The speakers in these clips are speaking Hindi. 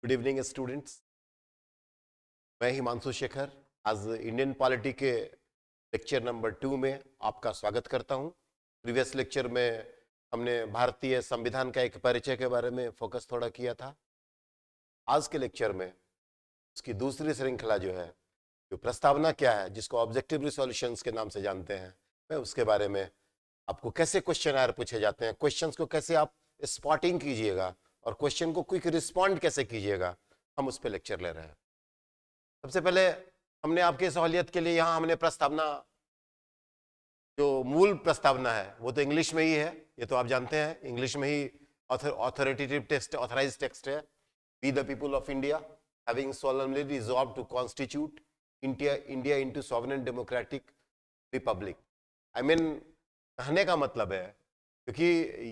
Good evening students. मैं हिमांशु शेखर आज इंडियन पॉलिटी के लेक्चर नंबर 2 में आपका स्वागत करता हूं। प्रीवियस लेक्चर में हमने भारतीय संविधान का एक परिचय के बारे में फोकस थोड़ा किया था। आज के लेक्चर में उसकी दूसरी श्रृंखला जो है, जो प्रस्तावना क्या है, जिसको ऑब्जेक्टिव रिसोल्यूशंस के नाम से जानते हैं, मैं उसके बारे में आपको कैसे क्वेश्चन आर पूछे जाते हैं, क्वेश्चंस को कैसे आप स्पॉटिंग कीजिएगा और क्वेश्चन को क्विक रिस्पॉन्ड कैसे कीजिएगा, हम उस पर लेक्चर ले रहे हैं। सबसे पहले हमने आपके सहूलियत के लिए यहाँ हमने प्रस्तावना, जो मूल प्रस्तावना है वो तो इंग्लिश में ही है, ये तो आप जानते हैं, इंग्लिश में ही ऑथोरिटेटिव टेक्स्ट, ऑथराइज्ड टेक्स्ट है। We the people of India having solemnly resolved to constitute India into sovereign democratic republic. I mean कहने का मतलब है, क्योंकि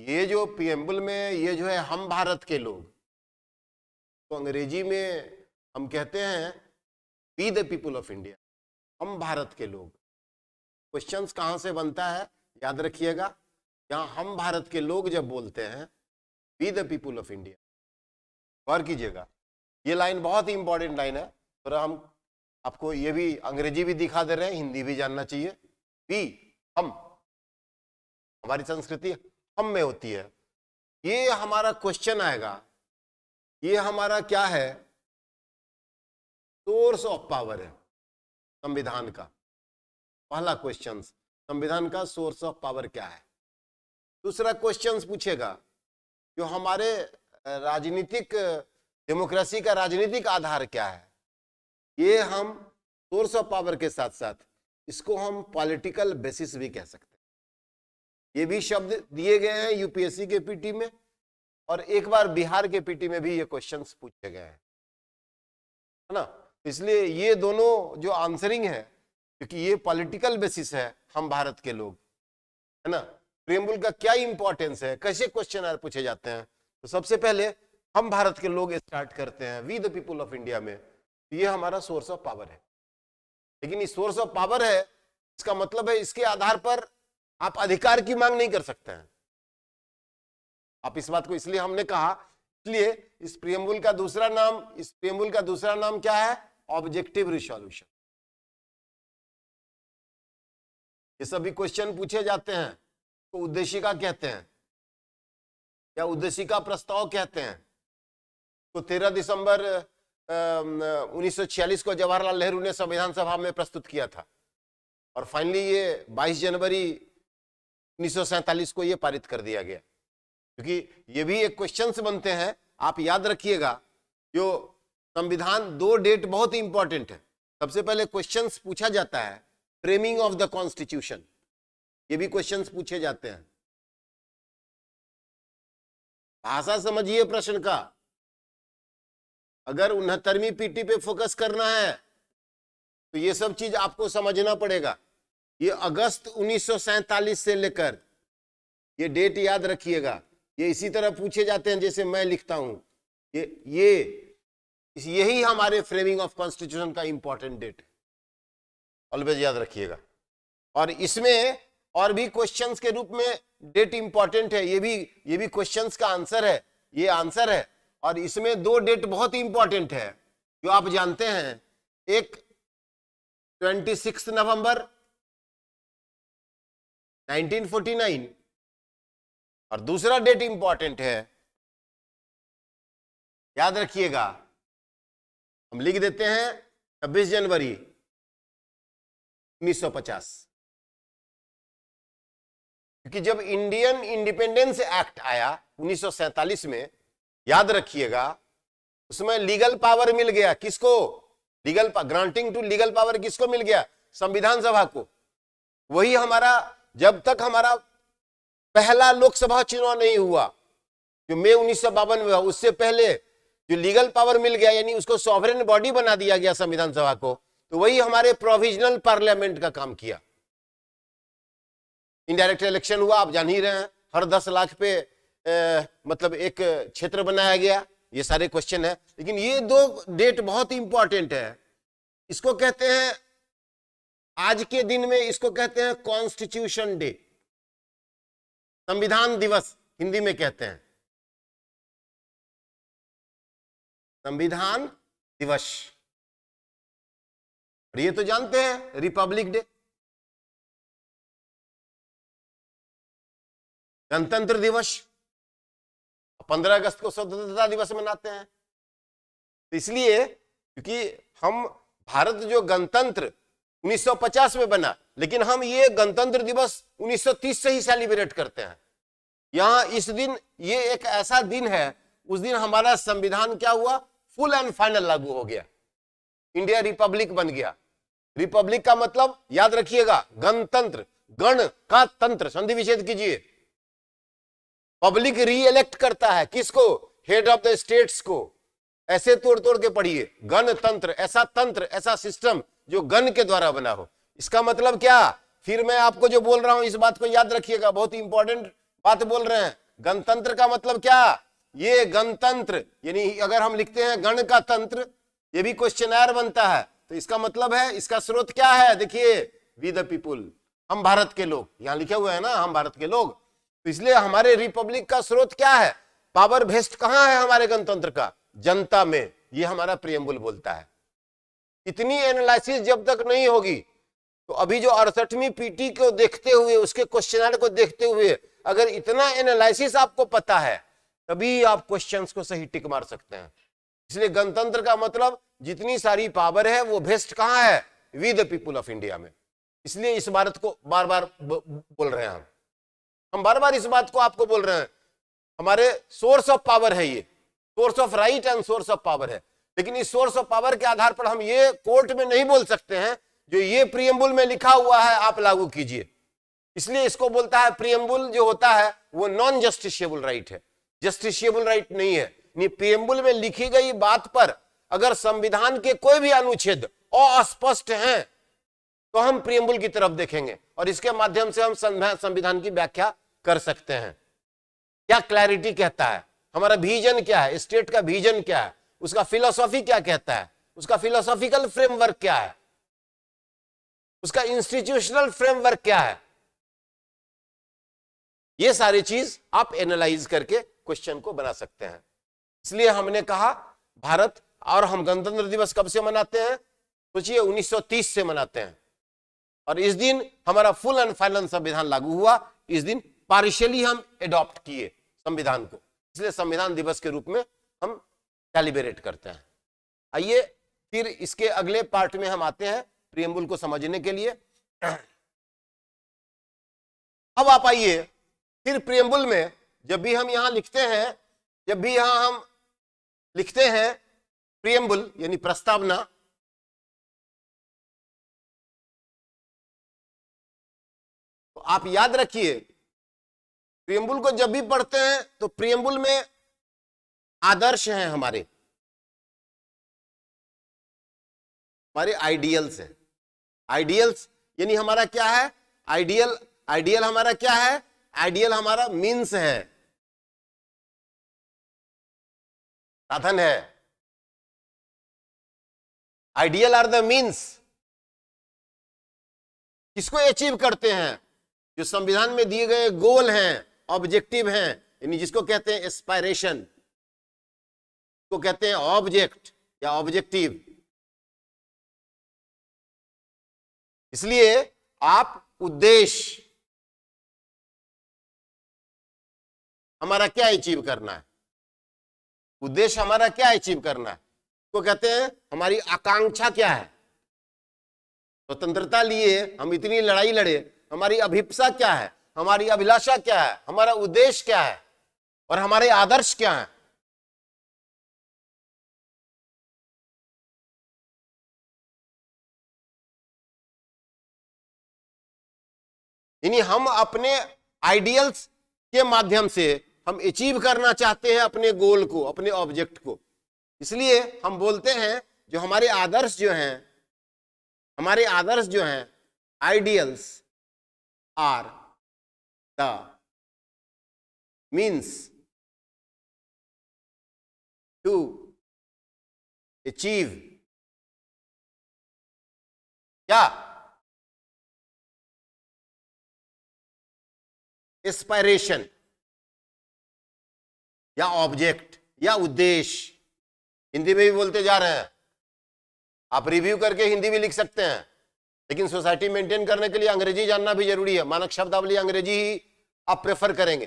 ये जो प्रीएम्बल में ये जो है हम भारत के लोग, तो अंग्रेजी में हम कहते हैं we the people of India, हम भारत के लोग। क्वेश्चंस कहां से बनता है याद रखिएगा, यहां हम भारत के लोग जब बोलते हैं we the people of India, गौर कीजिएगा, ये लाइन बहुत ही इंपॉर्टेंट लाइन है। और हम आपको ये भी अंग्रेजी भी दिखा दे रहे हैं, हिंदी भी जानना चाहिए। वी, हम, हमारी संस्कृति हम में होती है। ये हमारा क्वेश्चन आएगा, ये हमारा क्या है, सोर्स ऑफ पावर है संविधान का। पहला क्वेश्चन, संविधान का सोर्स ऑफ पावर क्या है। दूसरा क्वेश्चन पूछेगा, जो हमारे राजनीतिक डेमोक्रेसी का राजनीतिक आधार क्या है। ये हम सोर्स ऑफ पावर के साथ साथ इसको हम पॉलिटिकल बेसिस भी कह सकते हैं। ये भी शब्द दिए गए हैं यूपीएससी के पीटी में, और एक बार बिहार के पीटी में भी ये क्वेश्चंस पूछे गए हैं, है ना। इसलिए ये दोनों जो आंसरिंग है, क्योंकि ये पॉलिटिकल बेसिस है, हम भारत के लोग, है ना। प्रीएम्बल का क्या इंपॉर्टेंस है, कैसे क्वेश्चन पूछे जाते हैं, तो सबसे पहले हम भारत के लोग स्टार्ट करते हैं we the people of India में। ये हमारा सोर्स ऑफ पावर है, लेकिन ये सोर्स ऑफ पावर है, इसका मतलब है इसके आधार पर आप अधिकार की मांग नहीं कर सकते हैं। आप इस बात को, इसलिए हमने कहा, इसलिए इस प्रीएम्बल का दूसरा नाम क्या है, ऑब्जेक्टिव रिसोल्यूशन। ये सभी क्वेश्चन पूछे जाते हैं तो उद्देशिका कहते हैं या उद्देशिका प्रस्ताव कहते हैं। तो 13 दिसंबर 1946 को जवाहरलाल नेहरू ने संविधान सभा में प्रस्तुत किया था, और फाइनली ये 22 जनवरी 1947 को ये पारित कर दिया गया। क्योंकि ये भी एक क्वेश्चंस बनते हैं, आप याद रखिएगा, जो संविधान, दो डेट बहुत इंपॉर्टेंट है। सबसे पहले क्वेश्चंस पूछा जाता है फ्रेमिंग ऑफ द कॉन्स्टिट्यूशन, ये भी क्वेश्चंस पूछे जाते हैं। भाषा समझिए प्रश्न का, अगर 69वीं पीटी पे फोकस करना है तो ये सब चीज आपको समझना पड़ेगा। ये अगस्त 1947 से लेकर, ये डेट याद रखिएगा, ये इसी तरह पूछे जाते हैं जैसे मैं लिखता हूं। यही हमारे फ्रेमिंग ऑफ कॉन्स्टिट्यूशन का इंपॉर्टेंट डेट है, ऑलवेज याद रखिएगा। और इसमें और भी क्वेश्चंस के रूप में डेट इंपॉर्टेंट है, ये भी क्वेश्चंस का आंसर है, ये आंसर है। और इसमें दो डेट बहुत इंपॉर्टेंट है जो आप जानते हैं, एक 26 नवंबर 1949 और दूसरा डेट इंपॉर्टेंट है, याद रखिएगा, हम लिख देते हैं 26 जनवरी 1950। क्योंकि जब इंडियन इंडिपेंडेंस एक्ट आया 1947 में, याद रखिएगा, उसमें लीगल पावर मिल गया किसको, ग्रांटिंग टू लीगल पावर किसको मिल गया, संविधान सभा को। वही हमारा, जब तक हमारा पहला लोकसभा चुनाव नहीं हुआ जो मई 1952 में हुआ, उससे पहले जो लीगल पावर मिल गया, यानी उसको सॉवरेन बॉडी बना दिया गया संविधान सभा को, तो वही हमारे प्रोविजनल पार्लियामेंट का काम किया। इनडायरेक्ट इलेक्शन हुआ, आप जान ही रहे हैं, हर 10 लाख पे मतलब एक क्षेत्र बनाया गया, ये सारे क्वेश्चन है। लेकिन ये दो डेट बहुत इंपॉर्टेंट है, इसको कहते हैं, आज के दिन में इसको कहते हैं कॉन्स्टिट्यूशन डे, संविधान दिवस हिंदी में कहते हैं। संविधान दिवस। और ये तो जानते हैं रिपब्लिक डे, गणतंत्र दिवस, 15 अगस्त को स्वतंत्रता दिवस मनाते हैं। तो इसलिए क्योंकि हम भारत जो गणतंत्र 1950 में बना, लेकिन हम ये गणतंत्र दिवस 1930 से ही सेलिब्रेट करते हैं। यहां इस दिन ये एक ऐसा दिन है, उस दिन हमारा संविधान क्या हुआ, फुल एंड फाइनल लागू हो गया, इंडिया रिपब्लिक बन गया। रिपब्लिक का मतलब याद रखिएगा, गणतंत्र, गण का तंत्र, संधि विच्छेद कीजिए। पब्लिक री इलेक्ट करता है किसको, हेड ऑफ द स्टेट्स को। ऐसे तोड़ तोड़ के पढ़िए, गणतंत्र, ऐसा तंत्र, ऐसा सिस्टम जो गण के द्वारा बना हो। इसका मतलब क्या, फिर मैं आपको जो बोल रहा हूं इस बात को याद रखिएगा, बहुत इंपॉर्टेंट बात बोल रहे हैं। गणतंत्र का मतलब क्या, ये गणतंत्र यानी अगर हम लिखते हैं गण का तंत्र, ये भी क्वेश्चनर बनता है, तो इसका मतलब है, इसका स्रोत क्या है, देखिए, वी द पीपुल, हम भारत के लोग, यहां लिखे हुए हैं ना, हम भारत के लोग। तो इसलिए हमारे रिपब्लिक का स्रोत क्या है, पावर भेस्ट कहां है हमारे गणतंत्र का, जनता में। ये हमारा प्रियम्बुल बोलता है। इतनी एनालिसिस जब तक नहीं होगी, तो अभी जो 68वीं पीटी को देखते हुए, उसके क्वेश्चनर को देखते हुए, अगर इतना एनालिसिस आपको पता है, तभी आप क्वेश्चंस को सही टिक मार सकते हैं। इसलिए गणतंत्र का मतलब जितनी सारी पावर है वो भेस्ट कहां है, we the people of India में। इसलिए इस बात को बार बार बोल रहे हैं हम बार बार इस बात को आपको बोल रहे हैं। हमारे सोर्स ऑफ पावर है, ये source of right and source of power है। लेकिन इस सोर्स ऑफ पावर के आधार पर हम ये कोर्ट में नहीं बोल सकते हैं जो ये प्रियम्बुल में लिखा हुआ है आप लागू कीजिए। इसलिए इसको बोलता है, प्रियम्बुल जो होता है वो नॉन जस्टिशिएबल राइट है, जस्टिशिएबल राइट नहीं है। प्रियम्बुल में लिखी गई बात पर अगर संविधान के कोई भी अनुच्छेद अस्पष्ट हैं, तो हम प्रियम्बुल की तरफ देखेंगे और इसके माध्यम से हम संविधान की व्याख्या कर सकते हैं। क्या क्लैरिटी कहता है, हमारा विजन क्या है, स्टेट का विजन क्या है, उसका फिलोसॉफी क्या कहता है, उसका फिलोसॉफिकल फ्रेमवर्क क्या है, उसका इंस्टीट्यूशनल फ्रेमवर्क क्या है, ये सारी चीज आप एनालाइज करके क्वेश्चन को बना सकते हैं। इसलिए हमने कहा भारत, और हम गणतंत्र दिवस कब से मनाते हैं, सोचिए 1930 से मनाते हैं। और इस दिन हमारा फुल एंड फाइनल संविधान लागू हुआ, इस दिन पार्शियली हम एडॉप्ट किए संविधान को, इसलिए संविधान दिवस के रूप में हम सेलिब्रेट करते हैं। आइए फिर इसके अगले पार्ट में हम आते हैं प्रियम्बुल को समझने के लिए। अब आप आइए, फिर प्रियम्बुल में जब भी हम यहां लिखते हैं, जब भी यहां हम लिखते हैं प्रियम्बुल यानी प्रस्तावना, तो आप याद रखिए प्रियम्बुल को जब भी पढ़ते हैं तो प्रियम्बुल में आदर्श हैं, हमारे आइडियल्स हैं। आइडियल्स यानी हमारा क्या है, आइडियल, आइडियल हमारा क्या है, आइडियल हमारा मीन्स है, साधन है। आइडियल आर द मीन्स, किसको अचीव करते हैं, जो संविधान में दिए गए गोल हैं, ऑब्जेक्टिव हैं, यानी जिसको कहते हैं एस्पायरेशन, को कहते हैं ऑब्जेक्ट या ऑब्जेक्टिव। इसलिए आप उद्देश्य, हमारा क्या अचीव करना है, उद्देश्य हमारा क्या अचीव करना है, को कहते हैं हमारी आकांक्षा क्या है। स्वतंत्रता लिए हम इतनी लड़ाई लड़े, हमारी अभिप्सा क्या है, हमारी अभिलाषा क्या है, हमारा उद्देश्य क्या है और हमारे आदर्श क्या है। यानी हम अपने आइडियल्स के माध्यम से हम अचीव करना चाहते हैं अपने गोल को, अपने ऑब्जेक्ट को। इसलिए हम बोलते हैं जो हमारे आदर्श जो हैं, हमारे आदर्श जो हैं, ideals are the means to achieve क्या, एस्पायरेशन या ऑब्जेक्ट या उद्देश्य। हिंदी में भी बोलते जा रहे हैं। आप रिव्यू करके हिंदी भी लिख सकते हैं, लेकिन सोसाइटी मेंटेन करने के लिए अंग्रेजी जानना भी जरूरी है। मानक शब्दावली अंग्रेजी ही आप प्रेफर करेंगे।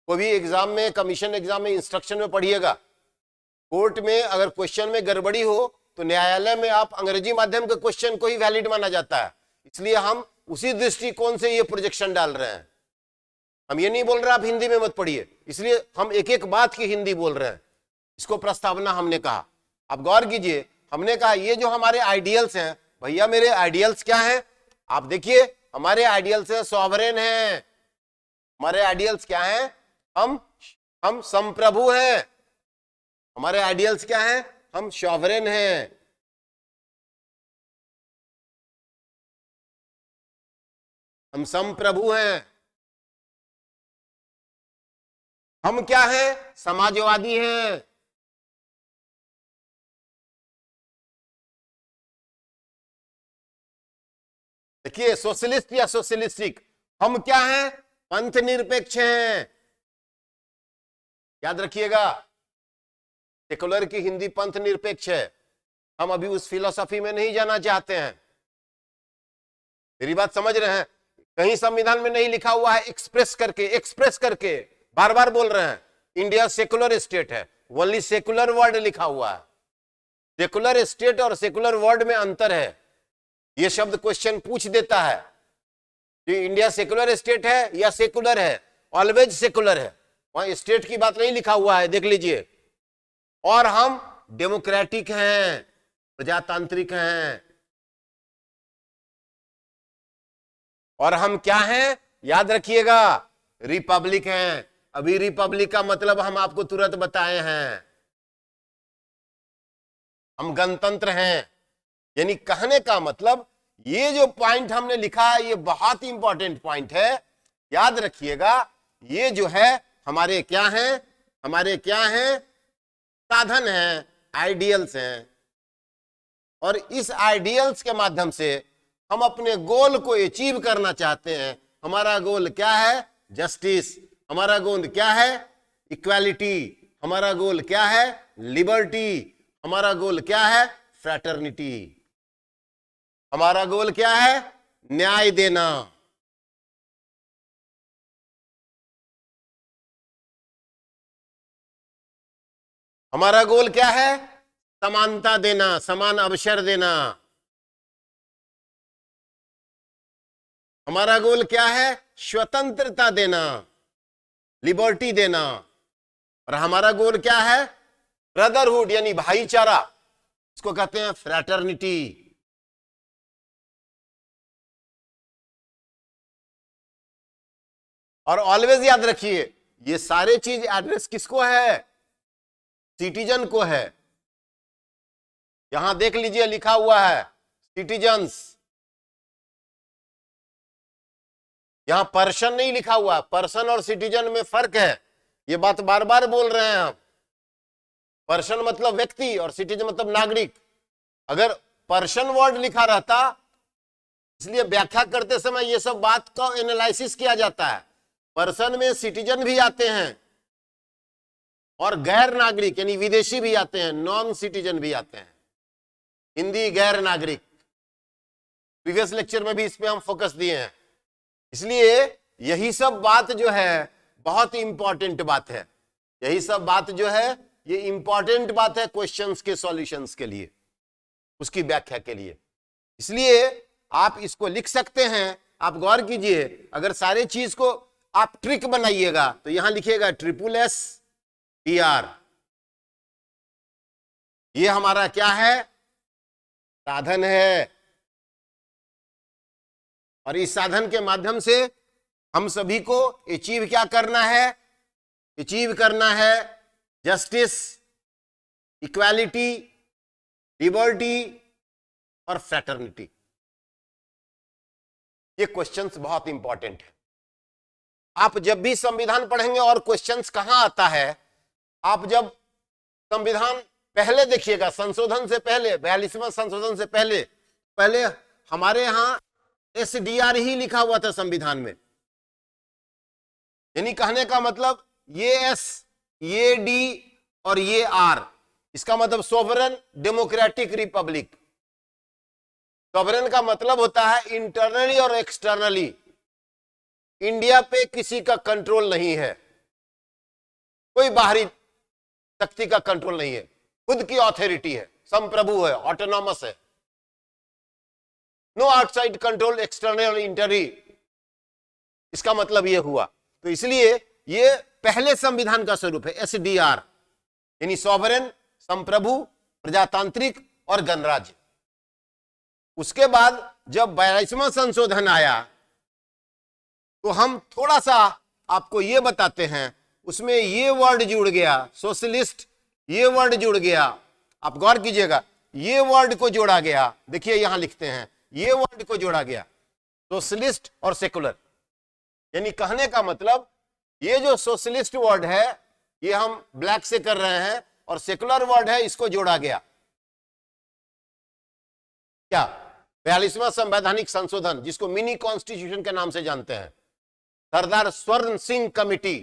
कोई भी एग्जाम में, कमीशन एग्जाम में, इंस्ट्रक्शन में पढ़िएगा, कोर्ट में अगर क्वेश्चन में गड़बड़ी हो तो न्यायालय में आप अंग्रेजी माध्यम के क्वेश्चन को ही वैलिड माना जाता है। इसलिए हम उसी दृष्टिकोण से ये प्रोजेक्शन डाल रहे हैं। हम ये नहीं बोल रहे आप हिंदी में मत पढ़िए, इसलिए हम एक एक बात की हिंदी बोल रहे हैं। इसको प्रस्तावना हमने कहा। आप गौर कीजिए, हमने कहा ये जो हमारे आइडियल्स हैं, भैया मेरे आइडियल्स क्या हैं? आप देखिए, हमारे आइडियल्स है सॉवरेन हैं। हमारे आइडियल्स क्या हैं? हम संप्रभु हैं। हमारे आइडियल्स क्या हैं? हम सॉवरेन हैं। हम संप्रभु हैं। हम क्या हैं? समाजवादी हैं। देखिए, सोशलिस्ट या सोशलिस्टिक, हम क्या हैं? पंथ निरपेक्ष हैं। याद रखिएगा, सेकुलर की हिंदी पंथ निरपेक्ष है। हम अभी उस फिलॉसफी में नहीं जाना चाहते हैं। मेरी बात समझ रहे हैं? कहीं संविधान में नहीं लिखा हुआ है एक्सप्रेस करके बार बार बोल रहे हैं इंडिया सेकुलर स्टेट है। ओनली सेकुलर वर्ड लिखा हुआ है। सेकुलर स्टेट और सेकुलर वर्ड में अंतर है। यह शब्द क्वेश्चन पूछ देता है कि इंडिया सेकुलर स्टेट है या सेकुलर है। ऑलवेज सेकुलर है, वहां स्टेट की बात नहीं लिखा हुआ है, देख लीजिए। और हम डेमोक्रेटिक हैं, प्रजातांत्रिक हैं। और हम क्या हैं? याद रखिएगा, रिपब्लिक हैं। अभी रिपब्लिक का मतलब हम आपको तुरंत बताए हैं। हम गणतंत्र हैं। यानी कहने का मतलब, ये जो पॉइंट हमने लिखा है ये बहुत इंपॉर्टेंट पॉइंट है। याद रखिएगा, ये जो है हमारे क्या हैं? हमारे क्या हैं? साधन हैं, आइडियल्स हैं। और इस आइडियल्स के माध्यम से हम अपने गोल को अचीव करना चाहते हैं। हमारा गोल क्या है? जस्टिस। हमारा गोल क्या है? इक्वालिटी। हमारा गोल क्या है? लिबर्टी। हमारा गोल क्या है? फ्रैटर्निटी। हमारा गोल क्या है? न्याय देना। हमारा गोल क्या है? समानता देना, समान अवसर देना। हमारा गोल क्या है? स्वतंत्रता देना, लिबर्टी देना। और हमारा गोल क्या है? ब्रदरहुड यानी भाईचारा, इसको कहते हैं फ्रैटर्निटी। और ऑलवेज याद रखिए, ये सारे चीज एड्रेस किसको है? सिटीजन को है। यहां देख लीजिए लिखा हुआ है सिटीजन्स। यहां पर्सन नहीं लिखा हुआ। पर्सन और सिटीजन में फर्क है, ये बात बार बार बोल रहे हैं हम। पर्सन मतलब व्यक्ति और सिटीजन मतलब नागरिक। अगर पर्सन वर्ड लिखा रहता, इसलिए व्याख्या करते समय ये सब बात का एनालिसिस किया जाता है। पर्सन में सिटीजन भी आते हैं और गैर नागरिक यानी विदेशी भी आते हैं, नॉन सिटीजन भी आते हैं। हिंदी गैर नागरिक, प्रीवियस लेक्चर में भी इस पे हम फोकस दिए हैं। इसलिए यही सब बात जो है बहुत इंपॉर्टेंट बात है। यही सब बात जो है ये इंपॉर्टेंट बात है क्वेश्चंस के सॉल्यूशंस के लिए, उसकी व्याख्या के लिए। इसलिए आप इसको लिख सकते हैं। आप गौर कीजिए, अगर सारे चीज को आप ट्रिक बनाइएगा तो यहां लिखिएगा SSSDR। ये हमारा क्या है? साधन है। और इस साधन के माध्यम से हम सभी को अचीव क्या करना है? अचीव करना है जस्टिस, इक्वालिटी, लिबर्टी और फ्रैटर्निटी। ये क्वेश्चंस बहुत इंपॉर्टेंट है। आप जब भी संविधान पढ़ेंगे, और क्वेश्चंस कहां आता है, आप जब संविधान पहले देखिएगा, संशोधन से पहले, 42वां संशोधन से पहले हमारे यहां SDR ही लिखा हुआ था संविधान में। यानी कहने का मतलब ये S, ये D और ये R, इसका मतलब सोवरेन डेमोक्रेटिक रिपब्लिक। सोवरेन का मतलब होता है इंटरनली और एक्सटर्नली इंडिया पे किसी का कंट्रोल नहीं है, कोई बाहरी शक्ति का कंट्रोल नहीं है, खुद की ऑथोरिटी है, संप्रभु है, ऑटोनॉमस है, नो आउटसाइड कंट्रोल एक्सटर्नल और इंटरनली। इसका मतलब यह हुआ। तो इसलिए यह पहले संविधान का स्वरूप है, एसडीआर, यानी सॉवरेन, संप्रभु, प्रजातांत्रिक और गणराज्य। उसके बाद जब 42वां संशोधन आया तो हम थोड़ा सा आपको यह बताते हैं, उसमें ये वर्ड जुड़ गया, सोशलिस्ट, ये वर्ड जुड़ गया। आप गौर कीजिएगा, ये वर्ड को जोड़ा गया, देखिए यहां लिखते हैं, ये वर्ड को जोड़ा गया, सोशलिस्ट और सेकुलर। यानी कहने का मतलब ये जो सोशलिस्ट वर्ड है ये हम ब्लैक से कर रहे हैं, और सेकुलर वर्ड है इसको जोड़ा गया। क्या 42वां संवैधानिक संशोधन, जिसको मिनी कॉन्स्टिट्यूशन के नाम से जानते हैं, सरदार स्वर्ण सिंह कमेटी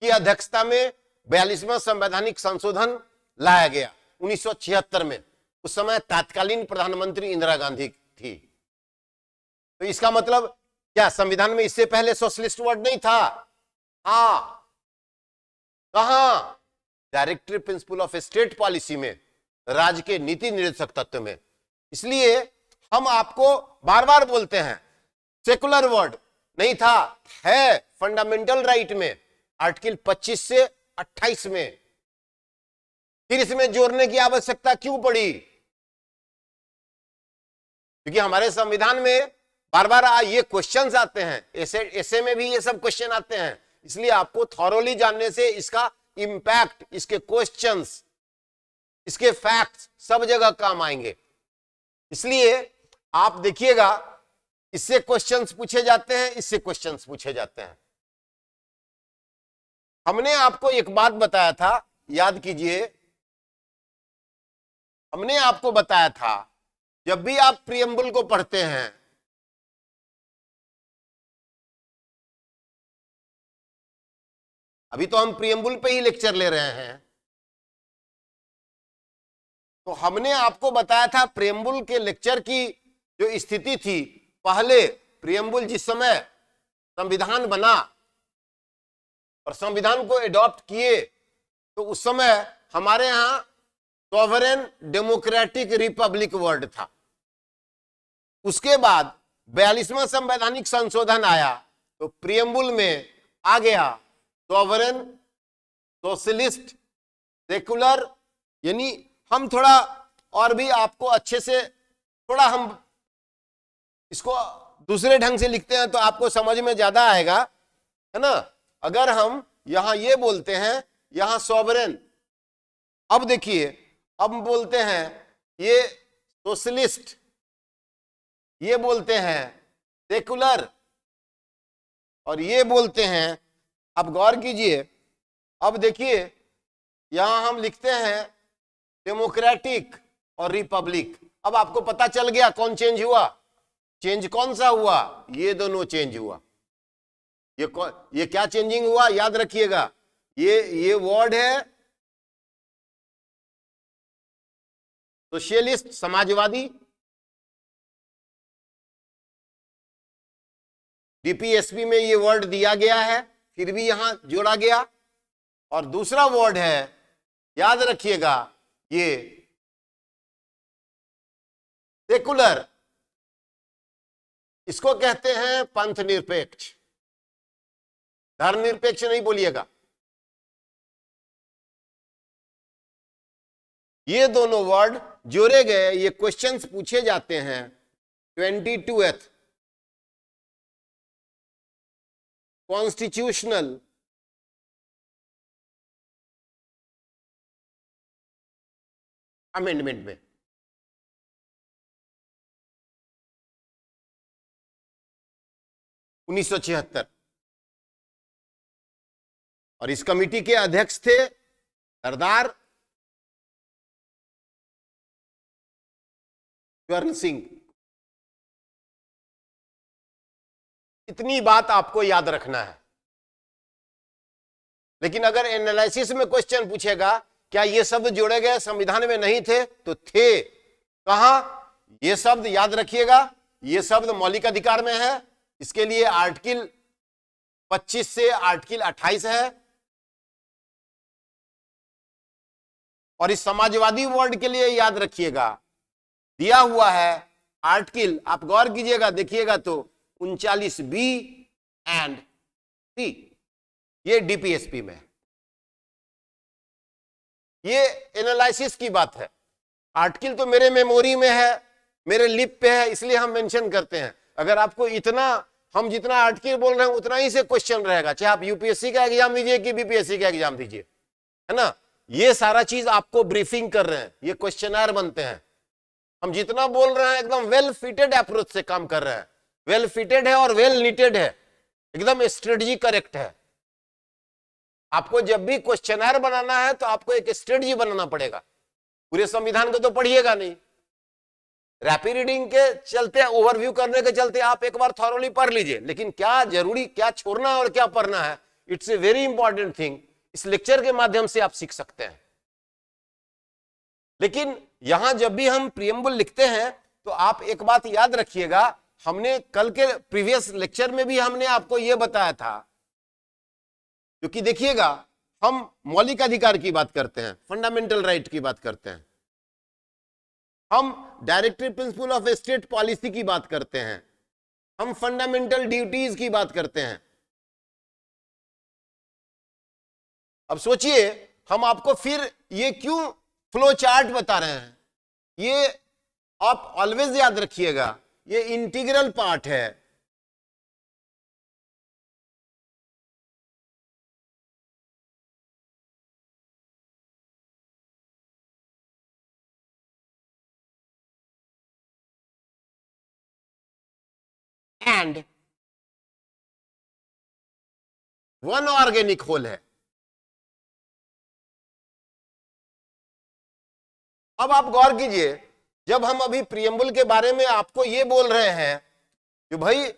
की अध्यक्षता में 42वां संवैधानिक संशोधन लाया गया 1976 में। उस समय तत्कालीन प्रधानमंत्री इंदिरा गांधी थी। तो इसका मतलब क्या संविधान में इससे पहले सोशलिस्ट वर्ड नहीं था? हाँ, कहां? Directory principle of state policy में, राज्य के नीति निर्देशक तत्व में। इसलिए हम आपको बार बार बोलते हैं सेकुलर वर्ड नहीं था, है फंडामेंटल राइट में, आर्टिकल 25 से 28 में। फिर इसमें जोड़ने की आवश्यकता क्यों पड़ी? क्योंकि हमारे संविधान में बार बार ये क्वेश्चंस आते हैं, ऐसे में भी ये सब क्वेश्चन आते हैं। इसलिए आपको थॉरोली जानने से इसका इंपैक्ट, इसके क्वेश्चंस, इसके फैक्ट्स सब जगह काम आएंगे। इसलिए आप देखिएगा, इससे क्वेश्चंस पूछे जाते हैं, इससे क्वेश्चंस पूछे जाते हैं। हमने आपको एक बात बताया था, याद कीजिए, हमने आपको बताया था जब भी आप प्रियम्बल को पढ़ते हैं, अभी तो हम प्रियम्बल पे ही लेक्चर ले रहे हैं, तो हमने आपको बताया था प्रियम्बल के लेक्चर की जो स्थिति थी, पहले प्रियम्बल जिस समय संविधान बना और संविधान को एडॉप्ट किए, तो उस समय हमारे यहां सॉवरेन डेमोक्रेटिक रिपब्लिक वर्ड था। उसके बाद 42वां संवैधानिक संशोधन आया तो प्रियम्बल में आ गया सॉवरेन, सोशलिस्ट, सेकुलर। यानी हम थोड़ा और भी आपको अच्छे से, थोड़ा हम इसको दूसरे ढंग से लिखते हैं तो आपको समझ में ज्यादा आएगा, है ना। अगर हम यहां ये बोलते हैं, यहां सॉवरेन, अब देखिए, अब बोलते हैं ये सोशलिस्ट, ये बोलते हैं सेकुलर, और ये बोलते हैं, अब गौर कीजिए, अब देखिए यहां हम लिखते हैं डेमोक्रेटिक और रिपब्लिक। अब आपको पता चल गया कौन चेंज हुआ, चेंज कौन सा हुआ? ये दोनों चेंज हुआ। ये क्या चेंजिंग हुआ, याद रखिएगा, ये वर्ड है सोशलिस्ट, समाजवादी, डीपीएसपी में ये वर्ड दिया गया है, फिर भी यहां जोड़ा गया। और दूसरा वर्ड है, याद रखिएगा, ये सेकुलर, इसको कहते हैं पंथ निरपेक्ष, धर्म निरपेक्ष नहीं बोलिएगा। ये दोनों वर्ड जोड़े गए, ये क्वेश्चंस पूछे जाते हैं 22th कॉन्स्टिट्यूशनल अमेंडमेंट में। (1976) और इस कमेटी के अध्यक्ष थे सरदार स्वर्ण सिंह। इतनी बात आपको याद रखना है। लेकिन अगर एनालिसिस में क्वेश्चन पूछेगा क्या ये शब्द जोड़े गए संविधान में नहीं थे? तो थे। कहां? ये शब्द याद रखिएगा, ये शब्द मौलिक अधिकार में है। इसके लिए आर्टिकल 25 से आर्टिकल 28 है। और इस समाजवादी वर्ड के लिए याद रखिएगा, दिया हुआ है आर्टिकल, आप गौर कीजिएगा, देखिएगा तो 39B एंड C, ये डीपीएसपी में। ये एनालिसिस की बात है। आर्टिकल तो मेरे मेमोरी में है, मेरे लिप पे है, इसलिए हम मेंशन करते हैं। अगर आपको इतना, हम जितना आर्टिकल बोल रहे हैं उतना ही से क्वेश्चन रहेगा, चाहे आप यूपीएससी का एग्जाम दीजिए कि बीपीएससी का एग्जाम दीजिए, है ना। ये सारा चीज आपको ब्रीफिंग कर रहे हैं, ये क्वेश्चनर बनते हैं। हम जितना बोल रहे हैं एकदम वेल फिटेड अप्रोच से काम कर रहे हैं। वेल फिटेड है और वेल नीटेड है, एकदम स्ट्रेटजी करेक्ट है। आपको जब भी क्वेश्चनर बनाना है तो आपको एक स्ट्रेटजी बनाना पड़ेगा। पूरे संविधान को तो पढ़िएगा नहीं, रैपिड रीडिंग के चलते, ओवरव्यू करने के चलते आप एक बार थॉरोली पढ़ लीजिए, लेकिन क्या जरूरी, क्या छोड़ना और क्या पढ़ना है, it's a very important thing. इस लेक्चर के माध्यम से आप सीख सकते हैं। लेकिन यहां जब भी हम प्रीएम्बल लिखते हैं तो आप एक बात याद रखिएगा, हमने कल के प्रीवियस लेक्चर में भी हमने आपको यह बताया था, क्योंकि देखिएगा हम मौलिक अधिकार की बात करते हैं, फंडामेंटल राइट की बात करते हैं, हम directive principle of state policy की बात करते हैं, हम फंडामेंटल ड्यूटीज की बात करते हैं। अब सोचिए हम आपको फिर ये क्यों फ्लो चार्ट बता रहे हैं, ये आप ऑलवेज याद रखिएगा, ये इंटीग्रल पार्ट है। एंड वन ऑर्गेनिक होल है। अब आप गौर कीजिए, जब हम अभी प्रीएम्बल के बारे में आपको ये बोल रहे हैं कि भाई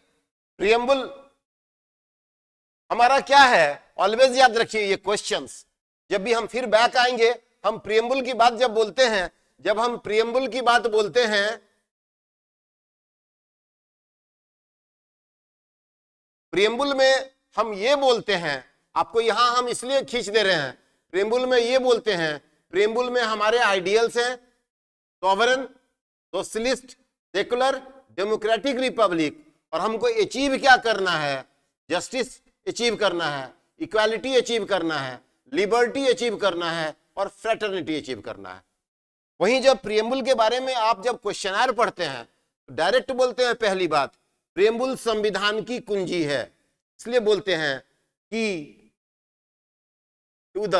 प्रीएम्बल हमारा क्या है, ऑलवेज याद रखिए ये क्वेश्चंस। जब भी हम फिर बैक आएंगे, हम प्रीएम्बल की बात जब बोलते हैं, जब हम प्रीएम्बल की बात बोलते हैं, प्रीएम्बल में हम ये बोलते हैं, आपको यहां हम इसलिए खींच दे रहे हैं, प्रीएम्बल में ये बोलते हैं, प्रीएम्बल में हमारे आइडियल्स हैं, sovereign, socialist, secular, democratic Republic, और हमको अचीव क्या करना है, जस्टिस अचीव करना है, इक्वालिटी अचीव करना है, लिबर्टी अचीव करना है और फ्रेटर्निटी अचीव करना है। वहीं जब प्रीएम्बल के बारे में आप जब क्वेश्चनर पढ़ते हैं तो डायरेक्ट बोलते हैं, पहली बात प्रीएम्बल संविधान की कुंजी है, इसलिए बोलते हैं कि टू द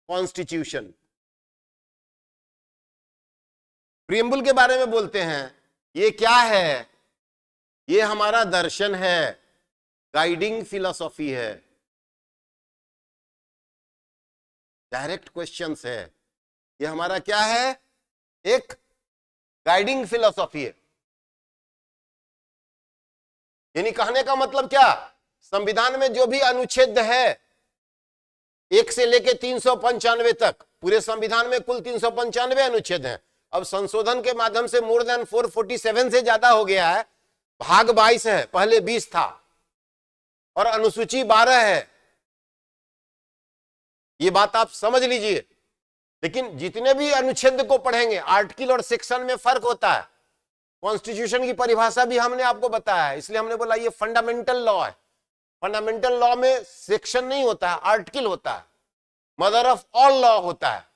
कॉन्स्टिट्यूशन। प्रीएम्बल के बारे में बोलते हैं ये क्या है, ये हमारा दर्शन है, गाइडिंग फिलॉसफी है। डायरेक्ट क्वेश्चंस है, ये हमारा क्या है, एक गाइडिंग फिलॉसफी है। यानी कहने का मतलब क्या, संविधान में जो भी अनुच्छेद है 1 से लेके 395 तक, पूरे संविधान में कुल 395 अनुच्छेद हैं। अब संशोधन के माध्यम से मोर देन 447 से ज्यादा हो गया है, भाग 22 है, पहले 20 था, और अनुसूची 12 है। ये बात आप समझ लीजिए। लेकिन जितने भी अनुच्छेद को पढ़ेंगे, आर्टिकल और सेक्शन में फर्क होता है। कॉन्स्टिट्यूशन की परिभाषा भी हमने आपको बताया है, इसलिए हमने बोला ये फंडामेंटल लॉ है। फंडामेंटल लॉ में सेक्शन नहीं होता है, आर्टिकल होता है, मदर ऑफ ऑल लॉ होता है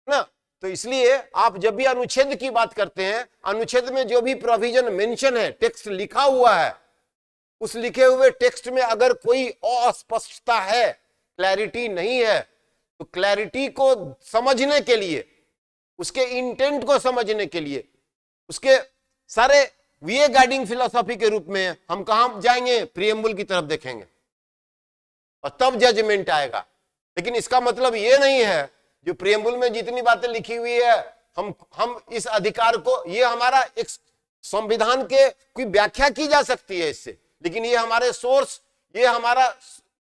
ना। तो इसलिए आप जब भी अनुच्छेद की बात करते हैं, अनुच्छेद में जो भी प्रोविजन मेंशन है, टेक्स्ट लिखा हुआ है, उस लिखे हुए टेक्स्ट में अगर कोई अस्पष्टता है, क्लैरिटी नहीं है, तो क्लैरिटी को समझने के लिए, उसके इंटेंट को समझने के लिए, उसके सारे वे गाइडिंग फिलॉसफी के रूप में हम कहां जाएंगे, प्रीएम्बल की तरफ देखेंगे और तब जजमेंट आएगा। लेकिन इसका मतलब ये नहीं है जो प्रीएम्बल में जितनी बातें लिखी हुई है, हम इस अधिकार को, ये हमारा एक संविधान के कोई व्याख्या की जा सकती है इससे, लेकिन ये हमारे सोर्स, ये हमारा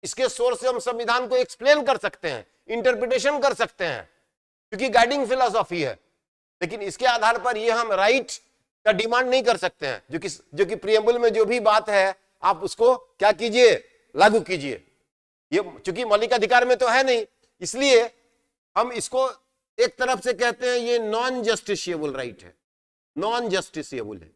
इसके सोर्स से हम संविधान को एक्सप्लेन कर सकते हैं, इंटरप्रिटेशन कर सकते हैं, क्योंकि गाइडिंग फिलॉसफी है। लेकिन इसके आधार पर ये हम राइट का डिमांड नहीं कर सकते हैं, जो कि प्रियम्बल में जो भी बात है आप उसको क्या कीजिए, लागू कीजिए। ये चूंकि मौलिक अधिकार में तो है नहीं, इसलिए हम इसको एक तरफ से कहते हैं ये नॉन जस्टिसिएबल राइट है, नॉन जस्टिसिएबल है।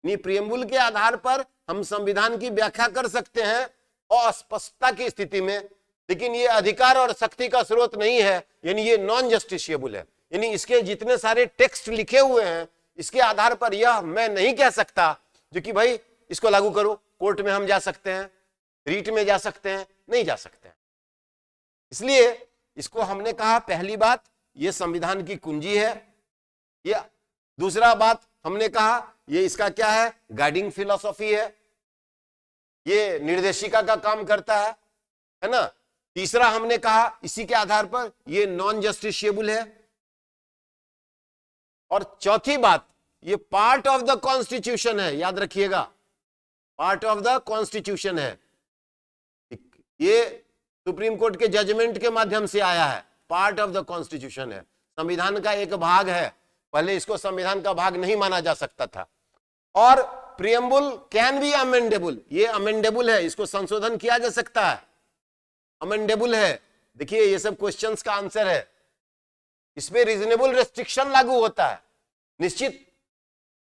नहीं, प्रियम्बल के आधार पर हम संविधान की व्याख्या कर सकते हैं अस्पष्टता की स्थिति में, लेकिन ये अधिकार और शक्ति का स्रोत नहीं है, यानी ये नॉन जस्टिसिएबल है। यानी इसके जितने सारे टेक्स्ट लिखे हुए हैं, इसके आधार पर यह मैं नहीं कह सकता जो कि भाई इसको लागू करो। कोर्ट में हम जा सकते हैं, रीट में जा सकते हैं, नहीं जा सकते हैं। इसलिए इसको हमने कहा, पहली बात ये संविधान की कुंजी है। ये दूसरा बात हमने कहा ये इसका क्या है, गाइडिंग फिलॉसफी है, ये निर्देशिका का काम करता है ना। तीसरा हमने कहा इसी के आधार पर ये नॉन जस्टिसिएबल है। और चौथी बात ये पार्ट ऑफ द कॉन्स्टिट्यूशन है, याद रखिएगा, पार्ट ऑफ द कॉन्स्टिट्यूशन है। ये सुप्रीम कोर्ट के जजमेंट के माध्यम से आया है, पार्ट ऑफ द कॉन्स्टिट्यूशन है, संविधान का एक भाग है। पहले इसको संविधान का भाग नहीं माना जा सकता था। और प्रियम्बल कैन बी अमेंडेबल, ये अमेंडेबल है, इसको संशोधन किया जा सकता है, अमेंडेबल है। देखिए ये सब क्वेश्चंस का आंसर है। इसमें रीजनेबल रेस्ट्रिक्शन लागू होता है, निश्चित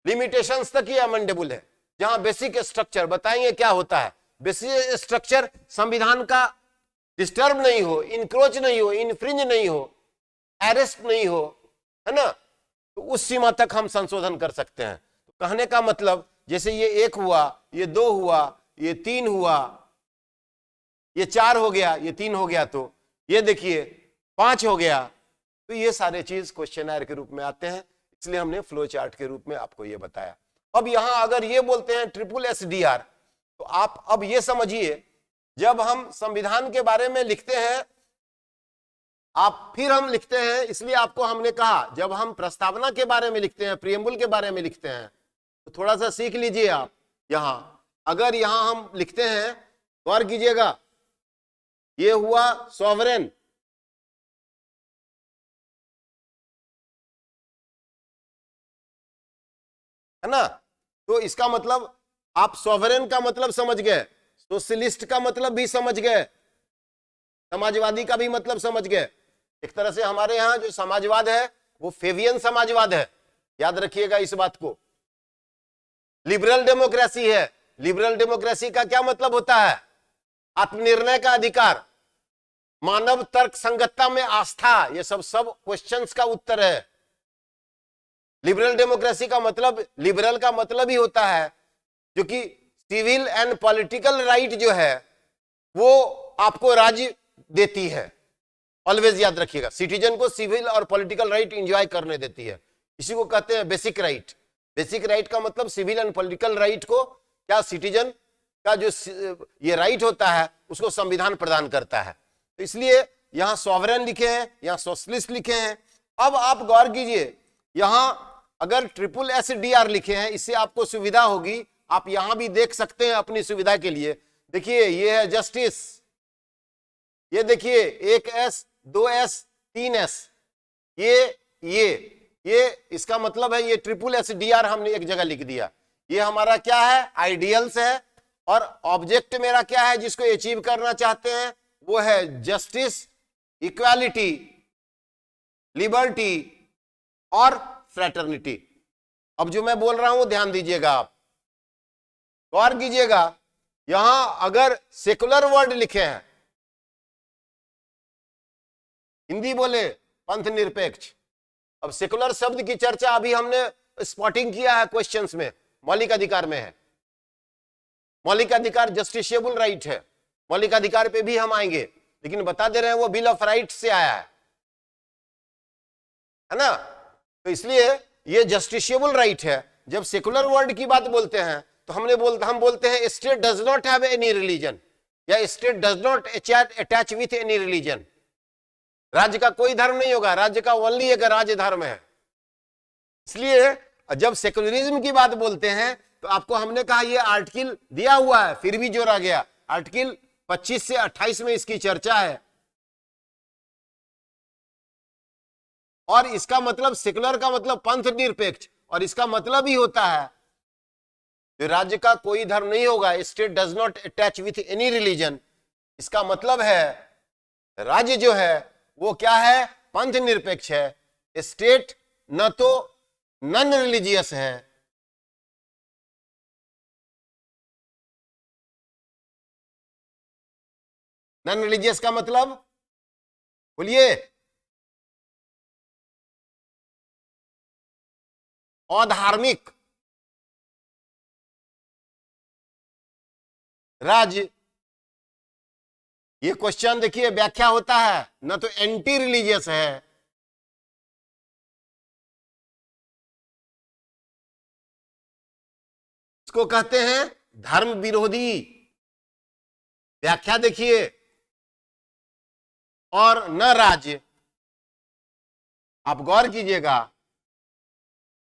लिमिटेशंस तक ये अमेंडेबल है। जहां बेसिक स्ट्रक्चर बताएंगे क्या होता है, बेसिक स्ट्रक्चर संविधान का डिस्टर्ब नहीं हो, इनक्रोच नहीं हो, इनफ्रिंज नहीं हो, अरेस्ट नहीं हो, है ना, तो उस सीमा तक हम संशोधन कर सकते हैं। तो कहने का मतलब जैसे ये 1 हुआ, ये 2 हुआ, ये 3 हुआ, ये 4 हो गया, ये 3 हो गया, तो ये देखिए 5 हो गया, तो ये सारे चीज क्वेश्चनर के रूप में आते हैं। इसलिए हमने फ्लो चार्ट के रूप में आपको ये बताया। अब यहां अगर ये बोलते हैं ट्रिपल SDR, तो आप अब ये समझिए, जब हम संविधान के बारे में लिखते हैं, फिर हम लिखते हैं, इसलिए आपको हमने कहा जब हम प्रस्तावना के बारे में लिखते हैं, प्रियम्बल के बारे में लिखते हैं, तो थोड़ा सा सीख लीजिए आप। यहां अगर यहां हम लिखते हैं, गौर कीजिएगा, ये हुआ सॉवरेन, है ना, तो इसका मतलब आप सॉवरेन का मतलब समझ गए, सोशलिस्ट का मतलब भी समझ गए, समाजवादी का भी मतलब समझ गए। एक तरह से हमारे यहां जो समाजवाद है वो फेवियन समाजवाद है, याद रखिएगा इस बात को। लिबरल डेमोक्रेसी है, लिबरल डेमोक्रेसी का क्या मतलब होता है, आत्मनिर्णय का अधिकार, मानव तर्क संगतता में आस्था, ये सब क्वेश्चंस का उत्तर है। लिबरल डेमोक्रेसी का मतलब, लिबरल का मतलब ही होता है जो कि सिविल एंड पॉलिटिकल राइट जो है वो आपको राज्य देती है। ऑलवेज याद रखिएगा, सिटीजन को सिविल और पॉलिटिकल राइट एंजॉय करने देती है, इसी को कहते हैं बेसिक राइट। बेसिक राइट का मतलब सिविल एंड पॉलिटिकल राइट को क्या सिटीजन का जो ये राइट होता है उसको संविधान प्रदान करता है। तो इसलिए यहां सॉवरेन लिखे हैं, यहां सोशलिस्ट लिखे हैं। अब आप गौर कीजिए, यहां अगर ट्रिपल SDR लिखे हैं, इससे आपको सुविधा होगी, आप यहां भी देख सकते हैं अपनी सुविधा के लिए। देखिए ये है जस्टिस, ये देखिए 1S 2S 3S, ये इसका मतलब है ये ट्रिपल SDR हमने एक जगह लिख दिया। ये हमारा क्या है, आइडियल्स है, और ऑब्जेक्ट मेरा क्या है जिसको अचीव करना चाहते हैं, वो है जस्टिस, इक्वालिटी, लिबर्टी और फ्रेटर्निटी। अब जो मैं बोल रहा हूं ध्यान दीजिएगा, आप गौर कीजिएगा, यहां अगर सेकुलर वर्ड लिखे हैं, हिंदी बोले पंथ निरपेक्ष, अब सेकुलर शब्द की चर्चा अभी हमने स्पॉटिंग किया है क्वेश्चंस में, मौलिक अधिकार में है। मौलिक अधिकार जस्टिसिएबल राइट है, मौलिक अधिकार पे भी हम आएंगे, लेकिन बता दे रहे हैं वो बिल ऑफ राइट्स से आया है ना, तो इसलिए ये जस्टिसिएबल राइट है। जब सेकुलर वर्ड की बात बोलते हैं तो हम बोलते हैं state does not have any religion, या state does not attach with any religion. राज्य का कोई धर्म नहीं होगा, राज्य का ओनली एक राज्य धर्म है। इसलिए जब सेकुलरिज्म की बात बोलते हैं तो आपको हमने कहा ये आर्टिकल दिया हुआ है, फिर भी जोड़ा गया, आर्टिकल 25 से 28 में इसकी चर्चा है। और इसका मतलब सेकुलर का मतलब पंथ निरपेक्ष, और इसका मतलब ही होता है जो राज्य का कोई धर्म नहीं होगा, state does not attach with any religion. इसका मतलब है राज्य जो है वो क्या है, पंथ निरपेक्ष है। स्टेट न तो नॉन रिलीजियस है, नॉन रिलीजियस का मतलब बोलिए, अधार्मिक। राज्य, ये क्वेश्चन देखिए व्याख्या होता है, न तो एंटी रिलीजियस है, इसको कहते हैं धर्म विरोधी। व्याख्या देखिए, और न राज्य, आप गौर कीजिएगा,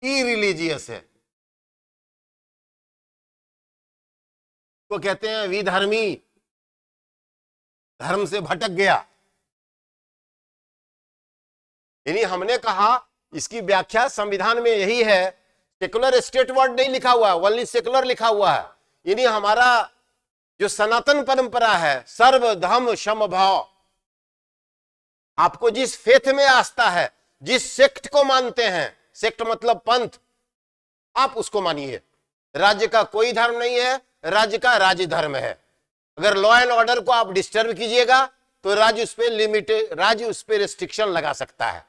इरिलीजियस है, को कहते हैं विधर्मी, धर्म से भटक गया। यानी हमने कहा इसकी व्याख्या संविधान में यही है, सेकुलर स्टेट वर्ड नहीं लिखा हुआ है, ओनली सेकुलर लिखा हुआ है। यानी हमारा जो सनातन परंपरा है, सर्व धर्म समभाव, आपको जिस फेथ में आस्था है, जिस सेक्ट को मानते हैं, सेक्ट मतलब पंथ, आप उसको मानिए। राज्य का कोई धर्म नहीं है, राज्य का राज्य धर्म है। अगर लॉ एंड ऑर्डर को आप डिस्टर्ब कीजिएगा तो राज्य उस पर लिमिटेड, राज्य उस पर रेस्ट्रिक्शन लगा सकता है,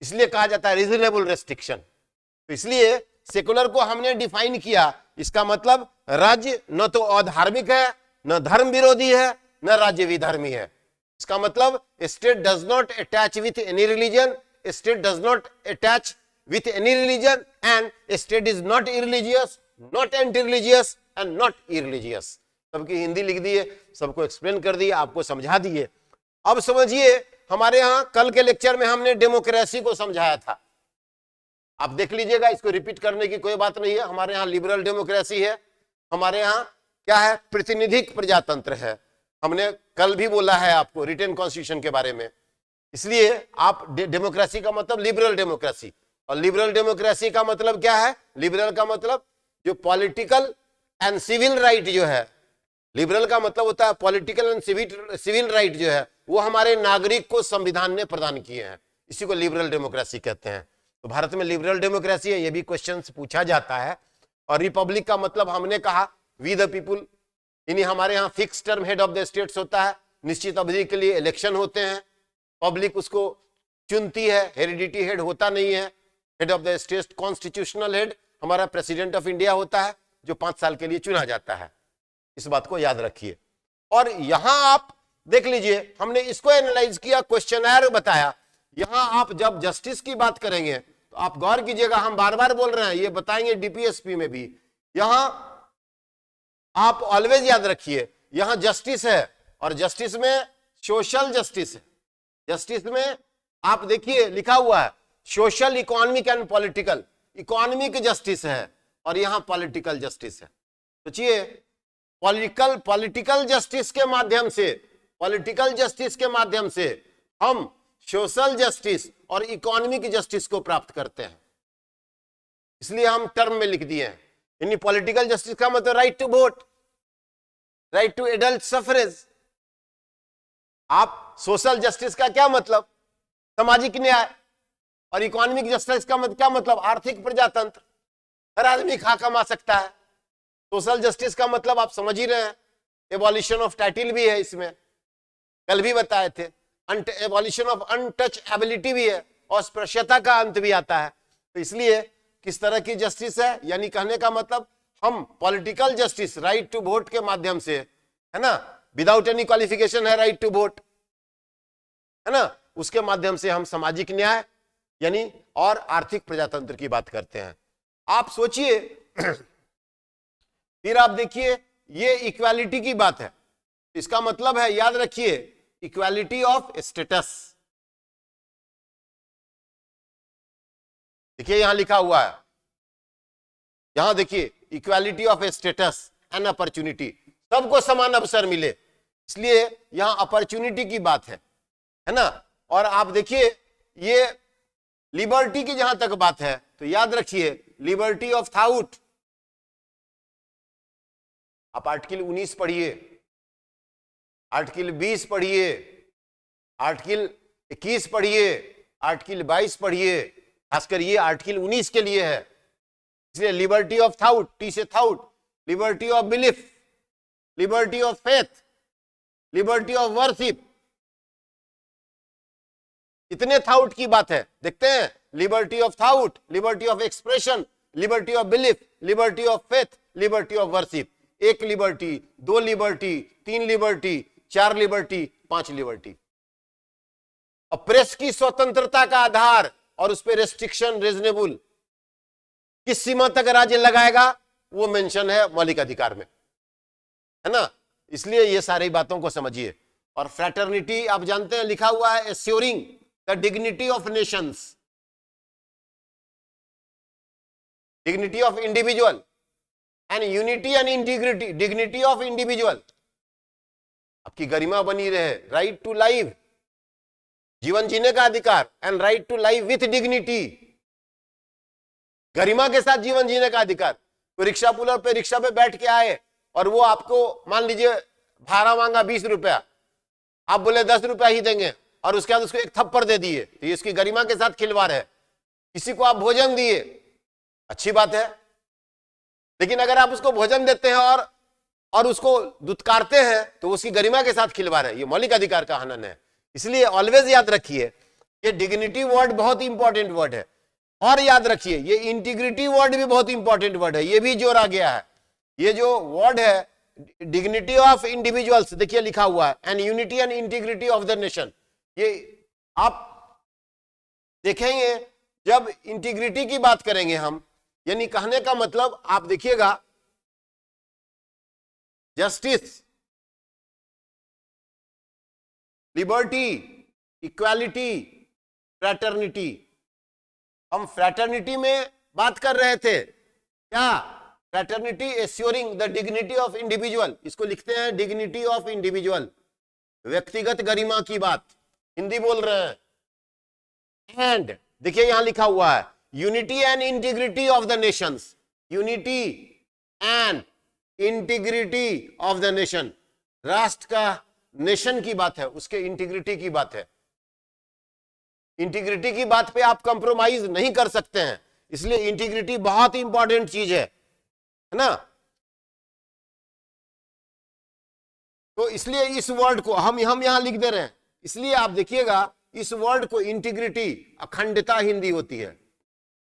इसलिए कहा जाता है रीजनेबल रेस्ट्रिक्शन। तो इसलिए सेकुलर को हमने डिफाइन किया, इसका मतलब राज्य न तो अधार्मिक है, न धर्म विरोधी है, न राज्य विधर्मी है। इसका मतलब state does not attach with any religion, state does not attach with any religion, and state is not irreligious, not anti religious and not irreligious. सबकी हिंदी लिख दिए, सबको एक्सप्लेन कर दिए, आपको समझा दिए। अब समझिए, हमारे यहां कल के लेक्चर में हमने डेमोक्रेसी को समझाया था, आप देख लीजिएगा, इसको रिपीट करने की कोई बात नहीं है। हमारे यहाँ लिबरल डेमोक्रेसी है, हमारे यहाँ क्या है, प्रतिनिधिक प्रजातंत्र है। हमने कल भी बोला है आपको रिटन कॉन्स्टिट्यूशन के बारे में। इसलिए आप डेमोक्रेसी का मतलब लिबरल डेमोक्रेसी, और लिबरल डेमोक्रेसी का मतलब क्या है, लिबरल का मतलब जो पॉलिटिकल एंड सिविल राइट जो है, लिबरल का मतलब होता है पॉलिटिकल एंड सिविल राइट जो है, वो हमारे नागरिक को संविधान ने प्रदान किए हैं, इसी को लिबरल डेमोक्रेसी कहते हैं। तो भारत में लिबरल डेमोक्रेसी है, ये भी क्वेश्चन पूछा जाता है। और रिपब्लिक का मतलब हमने कहा वी द पीपुल, यानी हमारे यहाँ fix term head of the states होता है, निश्चित अवधि के लिए इलेक्शन होते हैं, पब्लिक उसको चुनती है, हेरिडिटी हेड होता नहीं है। Head of the state constitutional head हमारा प्रेसिडेंट ऑफ इंडिया होता है, जो 5 साल के लिए चुना जाता है, इस बात को याद रखिए। और यहां आप देख लीजिए, हमने इसको एनालाइज किया, क्वेश्चनर बताया। यहां आप जब जस्टिस की बात करेंगे तो आप गौर कीजिएगा, हम बार बार बोल रहे हैं, ये बताएंगे डीपीएसपी में भी। यहां आप ऑलवेज याद रखिए, यहां जस्टिस है, और जस्टिस में सोशल जस्टिस है। जस्टिस में आप देखिए लिखा हुआ है social, economic and political. Economic justice है और यहां पॉलिटिकल जस्टिस है। सोचिए, पॉलिटिकल जस्टिस के माध्यम से, पॉलिटिकल जस्टिस के माध्यम से हम सोशल जस्टिस और इकोनॉमिक जस्टिस को प्राप्त करते हैं, इसलिए हम टर्म में लिख दिए हैं। यानी पॉलिटिकल जस्टिस का मतलब right to vote, right to adult suffrage. आप सोशल जस्टिस का क्या मतलब, सामाजिक न्याय, और इकोनॉमिक जस्टिस का क्या मतलब, आर्थिक प्रजातंत्र, हर आदमी खा कमा सकता है। सोशल जस्टिस का मतलब आप समझ ही रहे हैं, एबॉलिशन ऑफ टाइटल भी है इसमें, कल भी बताए थे। एबॉलिशन ऑफ अनटचएबिलिटी भी है, और अस्पृश्यता का अंत भी आता है। तो इसलिए किस तरह की जस्टिस है, यानी कहने का मतलब हम political justice, right to vote के माध्यम से, है ना, विदाउट एनी क्वालिफिकेशन है राइट टू वोट, है ना, उसके माध्यम से हम सामाजिक न्याय यानी और आर्थिक प्रजातंत्र की बात करते हैं। आप सोचिए, फिर आप देखिए, ये इक्वालिटी की बात है, इसका मतलब है, याद रखिए, इक्वालिटी ऑफ स्टेटस। देखिए यहां लिखा हुआ है, यहां देखिए equality of status and opportunity, सबको समान अवसर मिले। इसलिए यहां अपॉर्चुनिटी की बात है ना। और आप देखिए ये लिबर्टी की जहां तक बात है तो याद रखिए लिबर्टी ऑफ थाउट, आप आर्टिकल 19 पढ़िए, आर्टिकल 20 पढ़िए, आर्टिकल 21 पढ़िए, आर्टिकल 22 पढ़िए, खासकर ये आर्टिकल 19 के लिए है। इसलिए लिबर्टी ऑफ थाउट, टी से thought, liberty of belief, liberty of faith, liberty of worship, इतने थाउट की बात है। देखते हैं, liberty of thought, liberty of expression, liberty of belief, liberty of faith, liberty of worship. एक लिबर्टी, दो लिबर्टी, तीन लिबर्टी, चार लिबर्टी, पांच लिबर्टी। और प्रेस की स्वतंत्रता का आधार और उस पर रेस्ट्रिक्शन रीजनेबल, किस सीमा तक राज्य लगाएगा वो मेंशन है मौलिक अधिकार में, है ना। इसलिए ये सारी बातों को समझिए। और फ्रैटर्निटी आप जानते हैं लिखा हुआ है assuring the dignity of Nations, dignity of individual and unity and integrity, dignity of individual, आपकी गरिमा बनी रहे, राइट टू लाइफ, जीवन जीने का अधिकार, and right to life with dignity, गरिमा के साथ जीवन जीने का अधिकार। तो रिक्शा पुलर पे रिक्शा पे बैठ के आए और वो आपको मान लीजिए भाड़ा मांगा 20 रुपया, आप बोले 10 रुपया ही देंगे और उसके बाद उसको एक थप्पड़ दे दिए, तो ये इसकी गरिमा के साथ खिलवाड़ है। किसी को आप भोजन दिए, अच्छी बात है, लेकिन अगर आप उसको भोजन देते हैं और उसको दुत्कारते हैं तो उसकी गरिमा के साथ खिलवाड़ है, ये मौलिक अधिकार का हनन है। इसलिए ऑलवेज याद रखिए ये डिग्निटी वर्ड बहुत इंपॉर्टेंट वर्ड है। और याद रखिए ये इंटीग्रिटी वर्ड भी बहुत इंपॉर्टेंट वर्ड है, ये भी जोड़ा गया है। ये जो वर्ड है डिग्निटी ऑफ इंडिविजुअल्स, देखिए लिखा हुआ है, and unity and integrity of the nation. ये आप देखेंगे जब इंटीग्रिटी की बात करेंगे हम, यानी कहने का मतलब आप देखिएगा जस्टिस, लिबर्टी, इक्वालिटी, फ्रैटर्निटी। हम फ्रैटर्निटी में बात कर रहे थे, क्या fraternity assuring the dignity of individual, इसको लिखते हैं डिग्निटी ऑफ इंडिविजुअल, व्यक्तिगत गरिमा की बात, हिंदी बोल रहे हैं। एंड देखिए यहां लिखा हुआ है unity and integrity of the Nations, unity and integrity of the nation, राष्ट्र का, नेशन की बात है, उसके इंटीग्रिटी की बात है। इंटीग्रिटी की बात पे आप कंप्रोमाइज नहीं कर सकते हैं, इसलिए इंटीग्रिटी बहुत इंपॉर्टेंट चीज है ना। तो इसलिए इस वर्ड को हम यहां लिख दे रहे हैं। इसलिए आप देखिएगा इस वर्ड को इंटीग्रिटी, अखंडता हिंदी होती है,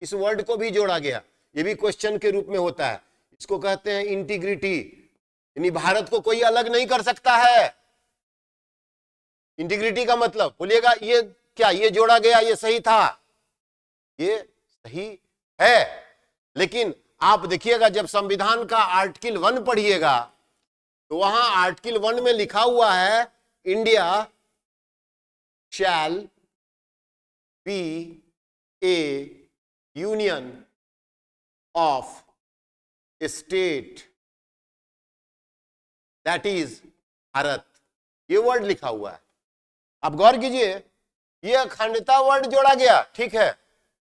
इस वर्ड को भी जोड़ा गया, ये भी क्वेश्चन के रूप में होता है। इसको कहते हैं इंटीग्रिटी, यानी भारत को कोई अलग नहीं कर सकता है। इंटीग्रिटी का मतलब बोलिएगा ये क्या, ये जोड़ा गया, ये सही था, ये सही है, लेकिन आप देखिएगा जब संविधान का आर्टिकल 1 पढ़िएगा तो वहां आर्टिकल 1 में लिखा हुआ है India shall be A union of A state that is Bharat, ये वर्ड लिखा हुआ है। आप गौर कीजिए, ये अखंडता वर्ड जोड़ा गया, ठीक है,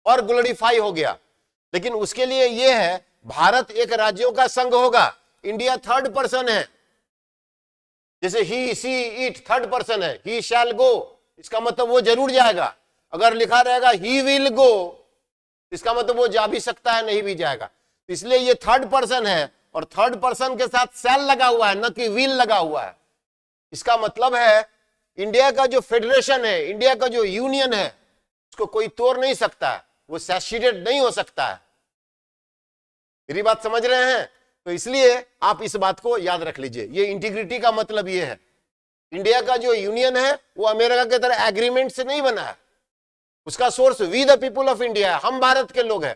और ग्लोरीफाई हो गया, लेकिन उसके लिए ये है भारत एक राज्यों का संघ होगा, इंडिया थर्ड पर्सन है। जैसे ही, सी, इट थर्ड पर्सन है, ही शैल गो, इसका मतलब वो जरूर जाएगा। अगर लिखा रहेगा ही विल गो, इसका मतलब वो जा भी सकता है, नहीं भी जाएगा। इसलिए ये थर्ड पर्सन है और थर्ड पर्सन के साथ शैल लगा हुआ है, न कि विल लगा हुआ है। इसका मतलब है इंडिया का जो फेडरेशन है, इंडिया का जो यूनियन है, उसको कोई तोड़ नहीं सकता है, वो सैचुरेट नहीं हो सकता है। मेरी बात समझ रहे हैं? तो इसलिए आप इस बात को याद रख लीजिए, ये इंटीग्रिटी का मतलब ये है, इंडिया का जो यूनियन है वो अमेरिका के तरह एग्रीमेंट से नहीं बना है, उसका source we the people of India है, हम भारत के लोग हैं,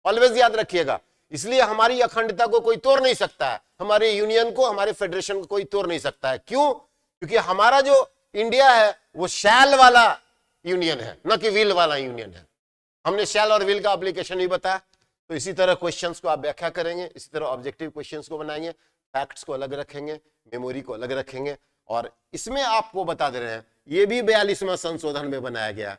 ऑलवेज याद रखिएगा। इसलिए हमारी अखंडता को कोई तोड़ नहीं सकता है, हमारे यूनियन को, हमारे फेडरेशन को कोई तोड़ नहीं सकता है। क्यों? क्योंकि हमारा जो इंडिया है वो शैल वाला यूनियन है, न कि विल वाला यूनियन है। हमने शैल और विल का एप्लीकेशन ही बताया। तो इसी तरह क्वेश्चंस को आप व्याख्या करेंगे, इसी तरह ऑब्जेक्टिव क्वेश्चंस को बनाएंगे, फैक्ट्स को अलग रखेंगे, मेमोरी को अलग रखेंगे, और इसमें आपको बता दे रहे हैं ये भी 42वां संशोधन में बनाया गया,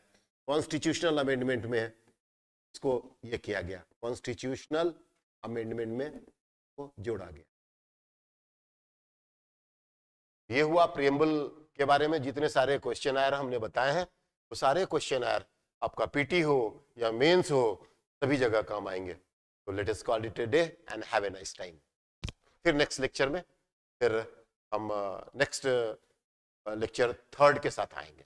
कॉन्स्टिट्यूशनल अमेंडमेंट में इसको ये किया गया, कॉन्स्टिट्यूशनल अमेंडमेंट में को जोड़ा गया। ये हुआ प्रियम्बल के बारे में। जितने सारे क्वेश्चन आयर हमने बताए हैं वो सारे क्वेश्चन आयर आपका पीटी हो या मेंस हो सभी जगह काम आएंगे। तो let us call it a day and have a nice time. फिर नेक्स्ट लेक्चर में फिर हम नेक्स्ट लेक्चर 3rd के साथ आएंगे।